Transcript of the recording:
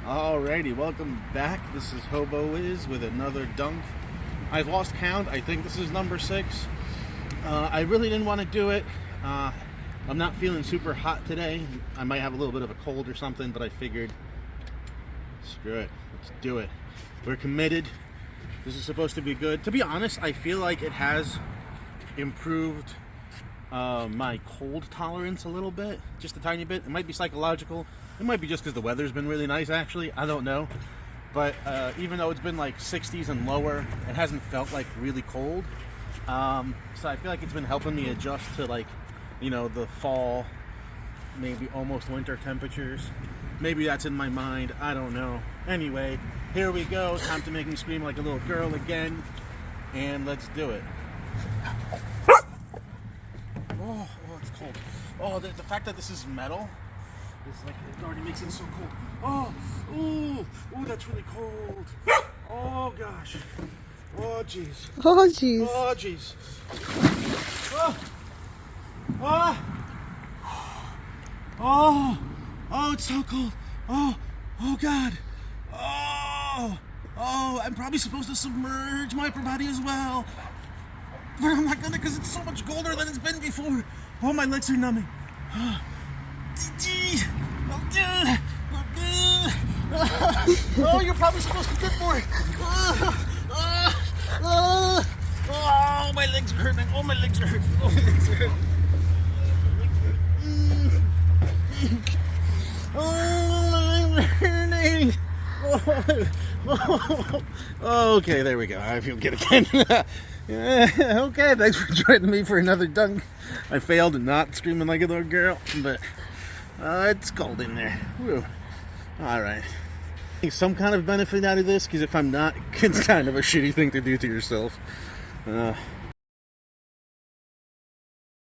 Alrighty, welcome back. This is Hobo Wiz with another dunk. I've lost count. I think this is number 6. I really didn't want to do it. I'm not feeling super hot today. I might have a little bit of a cold or something, but I figured, screw it. Let's do it. We're committed. This is supposed to be good. To be honest, I feel like it has improved my cold tolerance a little bit, just a tiny bit. It might be psychological. It might be just because the weather's been really nice, actually. I don't know. But even though it's been like 60s and lower, it hasn't felt like really cold. So I feel like it's been helping me adjust to, like, you know, the fall, maybe almost winter temperatures. Maybe that's in my mind. I don't know. Anyway, here we go. Time to make me scream like a little girl again. And let's do it. Oh, it's cold. Oh, the fact that this is metal, it's like, it already makes it so cold. Oh, that's really cold. Oh, gosh. Oh, jeez. Oh, jeez. Oh, jeez. Oh, it's so cold. Oh, God. Oh, I'm probably supposed to submerge my upper body as well. But I'm not gonna, because it's so much colder than it's been before. Oh, my legs are numbing. Oh, you're probably supposed to get more. Oh, my legs are hurting. Oh, my legs are hurting. Oh, my legs are hurting. Oh, my legs are hurting. Okay, there we go. I feel good again. Okay, thanks for joining me for another dunk. I failed in not screaming like a little girl, but it's cold in there. Whew. All right. Some kind of benefit out of this, because if I'm not, it's kind of a shitty thing to do to yourself.